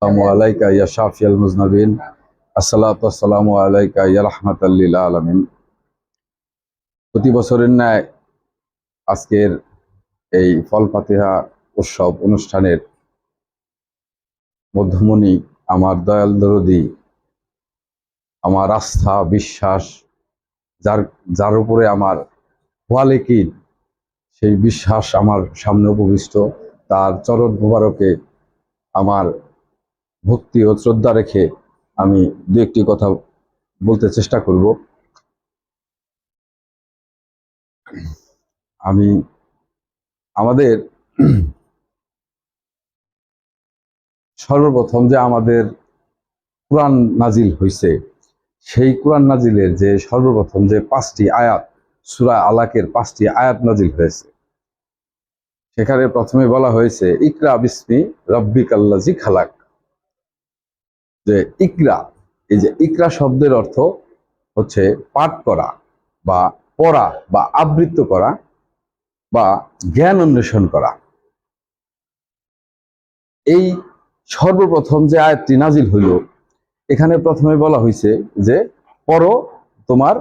আসসালামু আলাইকা ইয়া শাফিয়াল মুজনাবিন। আসসালাতু ওয়াসসালামু আলাইকা ইয়া রাহমাতাল লিল আলামিন। প্রতি বছরের ন্যায় আজকের এই ফল ফাতিহা উৎসব অনুষ্ঠানের মধ্যমণি আমার দয়াল দরদি, আমার আস্থা বিশ্বাস, যার যার উপরে আমার ওয়ালেকিন, সেই বিশ্বাস আমার সামনে উপবিষ্ট। তার চরণ মুবারকে আমার ভক্তি ও শ্রদ্ধা রেখে আমি দু একটি কথা বলতে চেষ্টা করব। আমি আমাদের সর্বপ্রথম যে আমাদের কোরআন নাজিল হইছে, সেই কোরআন নাজিলের যে সর্বপ্রথম যে 5টি আয়াত, সূরা আলাকের 5টি আয়াত নাজিল হয়েছে, সেখানে প্রথমে বলা হয়েছে ইকরা বিসমি রাব্বিকাল্লাযী খালাক। যে ইকরা, এই যে ইকরা শব্দের অর্থ হচ্ছে পাঠ করা বা পড়া বা আবৃত্ত করা বা জ্ঞান অন্বেষণ করা। এই সর্বপ্রথম যে আয়াতটি নাজিল হইল, এখানে প্রথমে বলা হয়েছে যে পড়ো তোমার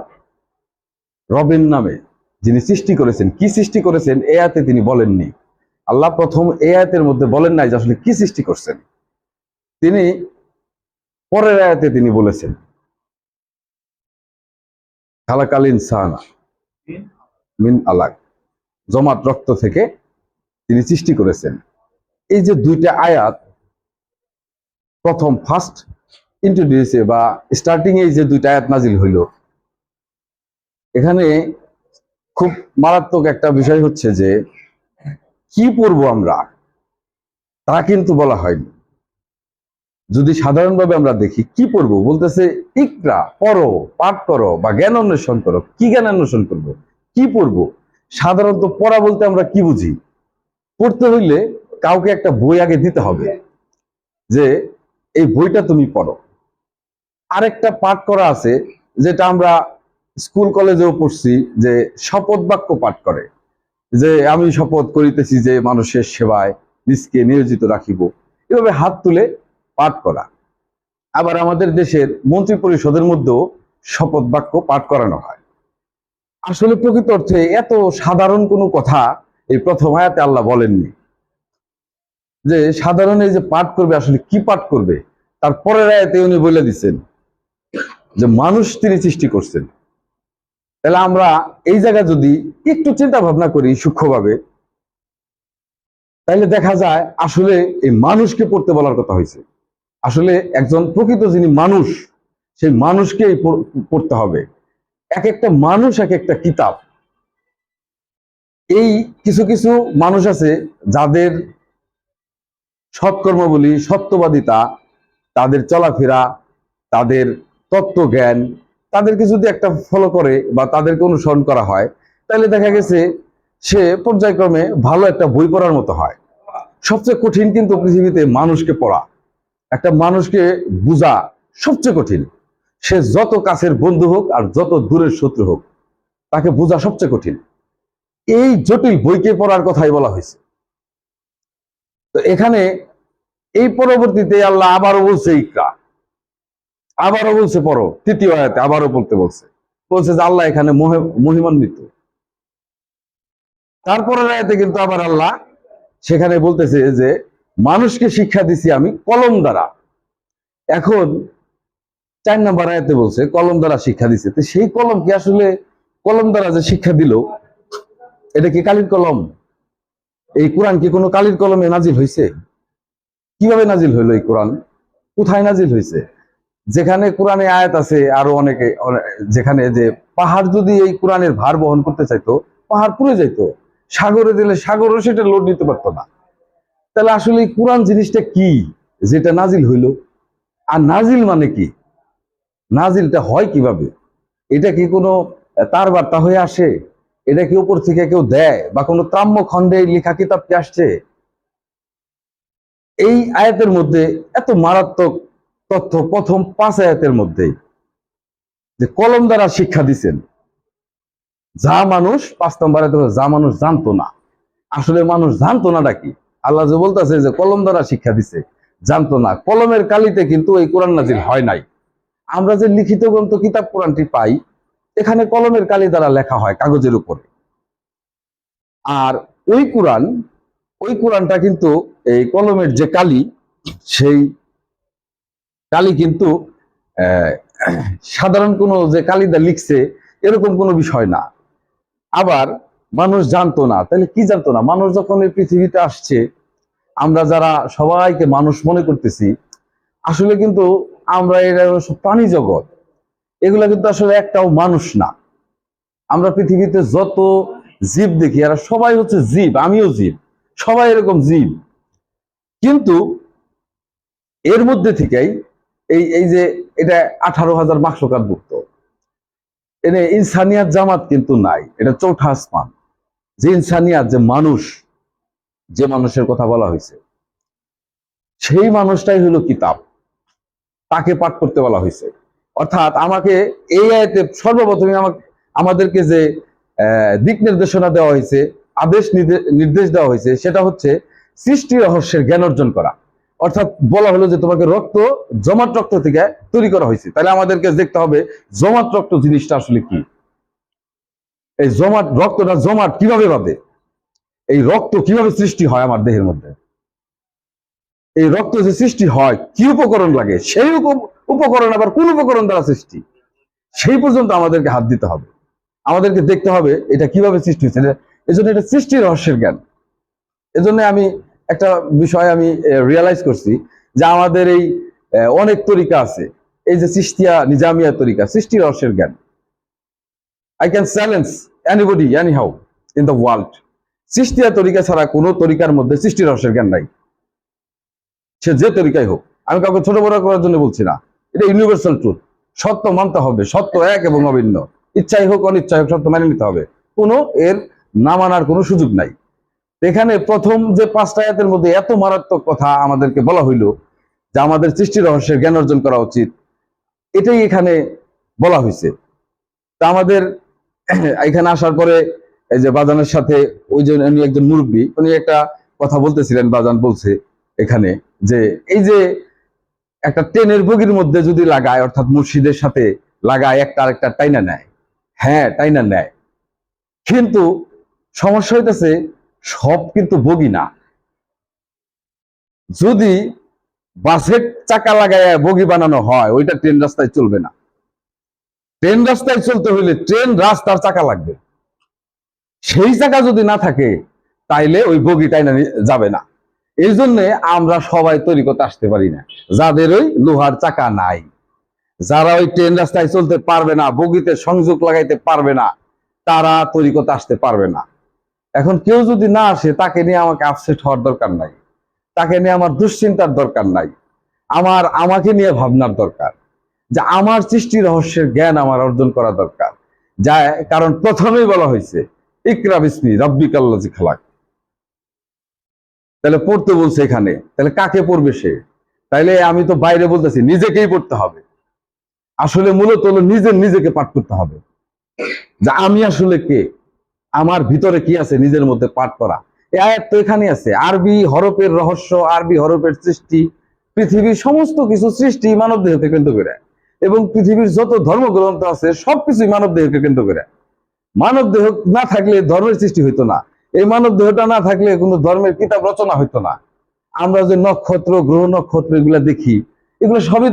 রবের নামে, যিনি সৃষ্টি করেছেন। কি সৃষ্টি করেছেন এই আয়াতে তিনি বলেননি। আল্লাহ প্রথম এই আয়াতের মধ্যে বলেন নাই যে আসলে কি সৃষ্টি করছেন। তিনি পরের আয়াতে তিনি বলেছেন খালাকাল ইনসানা মিন আলাক, জমাট রক্ত থেকে তিনি সৃষ্টি করেছেন। এই যে দুইটা আয়াত প্রথম ফার্স্ট ইন্ট্রোডিউসে বা স্টার্টিং এ যে দুইটা আয়াত নাজিল হইল, এখানে খুব মারাত্মক একটা বিষয় হচ্ছে যে কি পড়বো আমরা তা কিন্তু বলা হয়নি। যদি সাধারণভাবে আমরা দেখি কি পড়বো বলতেছে ইকরা, পড়ো, পাঠ করো বা জ্ঞান অন্বেষণ করো। কি জ্ঞান অন্বেষণ করবো, কি পড়বো? সাধারণত পড়া বলতে আমরা কি বুঝি? পড়তে হইলে কাউকে একটা বই আগে দিতে হবে যে এই বইটা তুমি পড়ো। আরেকটা পাঠ করা আছে যেটা আমরা স্কুল কলেজেও পড়ছি, যে শপথ বাক্য পাঠ করে, যে আমি শপথ করিতেছি যে মানুষের সেবায় নিজকে নিয়োজিত রাখিব, এভাবে হাত তুলে পাঠ করা। আবার আমাদের দেশের মন্ত্রী পরিষদের মধ্যেও শপথ বাক্য পাঠ করানো হয়। আসলে প্রকৃত অর্থে এত সাধারণ কোনো কথা এই প্রথম আয়াতে আল্লাহ বলেননি। যে সাধারণ এই যে পাঠ করবে, আসলে কি পাঠ করবে তার পরের আয়াতে উনি বলে দিচ্ছেন যে মানুষ তিনি সৃষ্টি করছেন। তাহলে আমরা এই জায়গায় যদি একটু চিন্তা ভাবনা করি সূক্ষ্মভাবে, তাহলে দেখা যায় আসলে এই মানুষকে পড়তে বলার কথা হয়েছে। আসলে একজন প্রকৃত যিনি মানুষ, সেই মানুষকেই পড়তে হবে। এক একটা মানুষ এক একটা কিতাব। এই কিছু কিছু মানুষ আছে যাদের সৎকর্ম বলি, সত্যবাদিতা, তাদের চলাফেরা, তাদের তত্ত্বজ্ঞান, তাদেরকে যদি একটা ফলো করে বা তাদেরকে অনুসরণ করা হয়, তাহলে দেখা গেছে সে পর্যায়ক্রমে ভালো একটা বই পড়ার মতো হয়। সবচেয়ে কঠিন কিন্তু পৃথিবীতে মানুষকে পড়া, একটা মানুষকে বোঝা সবচেয়ে কঠিন। সে যত কাছের বন্ধু হোক আর যত দূরের শত্রু হোক, তাকে বোঝা সবচেয়ে কঠিন। এই জটিল বইকে পড়ার কথাই বলা হয়েছে। তো এখানে এই পরবর্তীতে আল্লাহ আবারও বলছে ইকরা, আবারও বলছে পড়ো। তৃতীয় আয়াতে আবারও পড়তে বলছে, বলছে যে আল্লাহ এখানে মহিমান্বিত। তারপরের আয়াতে কিন্তু আবার আল্লাহ সেখানে বলতেছে যে মানুষকে শিক্ষা দিছি আমি কলম দ্বারা। এখন 4 নম্বর আয়াতে বলছে কলম দ্বারা শিক্ষা দিছে। তো সেই কলম কি আসলে, কলম দ্বারা যে শিক্ষা দিল, এটা কি কালির কলম? এই কোরআন কি কোনো কালির কলমে নাজিল হয়েছে? কিভাবে নাজিল হইলো এই কোরআন? কোথায় নাজিল হয়েছে? যেখানে কোরআনে আয়াত আছে আরো অনেকে, যেখানে যে পাহাড় যদি এই কোরআনের ভার বহন করতে চাইতো, পাহাড় পুড়ে যাইতো। সাগরে দিলে সাগরও সেটা লোড নিতে পারতো না। তাহলে আসলে এই কোরআন জিনিসটা কি যেটা নাজিল হইল? আর নাজিল মানে কি? নাজিলটা হয় কিভাবে? এটা কি কোনো তার বার্তা হয়ে আসে? এটা কি উপর থেকে কেউ দেয় বা কোনো ত্রাম্য খণ্ডে লেখা কিতাব কি আসছে? এই আয়াতের মধ্যে এত মারাত্মক তথ্য প্রথম 5 আয়াতের মধ্যেই, যে কলম দ্বারা শিক্ষা দিচ্ছেন। যা মানুষ 5 নম্বরে যা মানুষ জানতো না। আসলে মানুষ জানতো না নাকি? আল্লাহ যে বলতেছে যে কলম দ্বারা শিক্ষা দিছে, জানতো না। কলমের কালিতে কিন্তু এই কোরআন নাজিল হয় নাই। আমরা যে লিখিত গ্রন্থ কিতাব কোরআনটি পাই, এখানে কলমের কালি দ্বারা লেখা হয় কাগজের উপরে। আর ওই কোরআন, ওই কোরআনটা কিন্তু এই কলমের যে কালি, সেই কালি কিন্তু আহ, সাধারণ কোনো যে কালিদা লিখছে এরকম কোনো বিষয় না। আবার মানুষ জানতো না, তাহলে কি জানতো না? মানুষ যখন এই পৃথিবীতে আসছে, আমরা যারা সবাইকে মানুষ মনে করতেছি, আসলে কিন্তু আমরা এরা সব প্রাণী জগৎ, এগুলা কিন্তু আসলে একটাও মানুষ না। আমরা পৃথিবীতে যত জীব দেখি এরা সবাই হচ্ছে জীব, আমিও জীব, সবাই এরকম জীব। কিন্তু এর মধ্যে থেকেই এই এই যে এটা 18,000 মাকলুকাতভুক্ত, এনে ইনসানিয়াত জামাত কিন্তু নাই। এটা চৌঠা আসমান। যে ইনসানিয়াত, যে মানুষ, যে মানুষের কথা বলা হয়েছে, সেই মানুষটাই হলো কিতাব, তাকে পাঠ করতে বলা হয়েছে। অর্থাৎ আমাকে এই আয়াতে সর্বপ্রথমে আমাদেরকে যে দিক নির্দেশনা দেওয়া হয়েছে, আদেশ নির্দেশ দেওয়া হয়েছে, সেটা হচ্ছে সৃষ্টি রহস্যের জ্ঞান অর্জন করা। অর্থাৎ বলা হলো যে তোমাকে রক্ত, জমাট রক্ত থেকে তৈরি করা হয়েছে। তাহলে আমাদেরকে দেখতে হবে জমাট রক্ত জিনিসটা আসলে কি। এই জমাট রক্তটা জমাট কিভাবে পাবে, এই রক্ত কিভাবে সৃষ্টি হয় আমার দেহের মধ্যে, এই রক্ত যে সৃষ্টি হয় কি উপকরণ লাগে, সেই উপকরণ আবার কোন উপকরণ দ্বারা সৃষ্টি, সেই পর্যন্ত আমাদেরকে হাত দিতে হবে। আমাদেরকে দেখতে হবে এটা কিভাবে সৃষ্টি হয়েছে। এজন্য এটা সৃষ্টি রহস্যের জ্ঞান। এজন্য আমি একটা বিষয় আমি রিয়েলাইজ করছি যে আমাদের এই অনেক তরিকা আছে, এই যে চিশতিয়া নিজামিয়া তরিকা, সৃষ্টি রহস্যের জ্ঞান। I can challenge anybody any how in the world, Chishtia তরিকা ছাড়া কোনো তরিকার মধ্যে সৃষ্টি রহস্যের জ্ঞান নাই, সে যে তরিকাই হোক। আমি কাউকে ছোট বড় করার জন্য বলছি না, এটা ইউনিভার্সাল ট্রুথ। সত্য মানতে হবে, সত্য এক এবং অভিন্ন। ইচ্ছাই হোক অনিচ্ছাই হোক, সত্য মেনে নিতে হবে, কোনো এর না মানার কোনো সুযোগ নাই। এখানে প্রথম যে 5টা আয়াতের মধ্যে এত মারাত্মক কথা আমাদেরকে বলা হইল যে আমাদের সৃষ্টি রহস্যের জ্ঞান অর্জন করা উচিত, এটাই এখানে বলা হয়েছে। তা আমাদের এখানে আসার পরে এই যে বাজানের সাথে ওই যে উনি একজন মুরব্বী, উনি একটা কথা বলতেছিলেন, বাজান বলছে এখানে যে এই যে একটা ট্রেনের বগির মধ্যে যদি লাগায়, অর্থাৎ মুর্শিদের সাথে লাগায়, একটা আরেকটা টাইনা নেয়। হ্যাঁ, টাইনা নেয়, কিন্তু সমস্যা হইতেছে সব কিন্তু বগি না। যদি বাসের চাকা লাগায় বগি বানানো হয়, ওইটা ট্রেন রাস্তায় চলবে না। ট্রেন রাস্তায় চলতে হইলে ট্রেন রাস্তার চাকা লাগবে, সেই চাকা যদি না থাকে তাইলে ওই বগি টাইনা যাবে না। এই জন্যে আমরা সবাই তরিকতে আসতে পারি না, যাদের ওই লোহার চাকা নাই, যারা ওই ট্রেন রাস্তায় চলতে পারবে না, বগিতে সংযোগ লাগাইতে পারবে না, তারা তরিকতে আসতে পারবে না। এখন কেউ যদি না আসে, তাকে নিয়ে আমাকে আপসেট হওয়ার দরকার নাই, তাকে নিয়ে আমার দুশ্চিন্তার দরকার নাই। আমাকে নিয়ে ভাবনার দরকার যে আমার সৃষ্টি রহস্যের জ্ঞান আমার অর্জন করা দরকার। যা কারণ প্রথমেই বলা হয়েছে ইকরা বিসমি রাব্বিকাল্লাযী খালাক। তাহলে পড়তে বলছে এখানে, তাহলে কাকে পড়বে সে? তাইলে আমি তো বাইরে বলতেছি নিজেকেই পড়তে হবে। আসলে মূলত হলো নিজেকে পাঠ করতে হবে, যে আমি আসলে কে, আমার ভিতরে কি আছে, নিজের মধ্যে পাঠ করা। এই আয়াত তো এখানে আছে। আরবি হরফের রহস্য, আরবি হরফের সৃষ্টি, পৃথিবীর সমস্ত কিছু সৃষ্টি মানব দেহকে কেন্দ্র করে, এবং পৃথিবীর যত ধর্মগ্রন্থ আছে সবকিছুই মানব দেহকে কেন্দ্র করে। মানব দেহ না থাকলে ধর্মের সৃষ্টি হইতো না, এই মানব দেহটা না থাকলে কোনো ধর্মের কিতাব রচনা হইতো না। আমরা যে নক্ষত্র, গ্রহ নক্ষত্র এগুলা দেখি, এগুলো সবই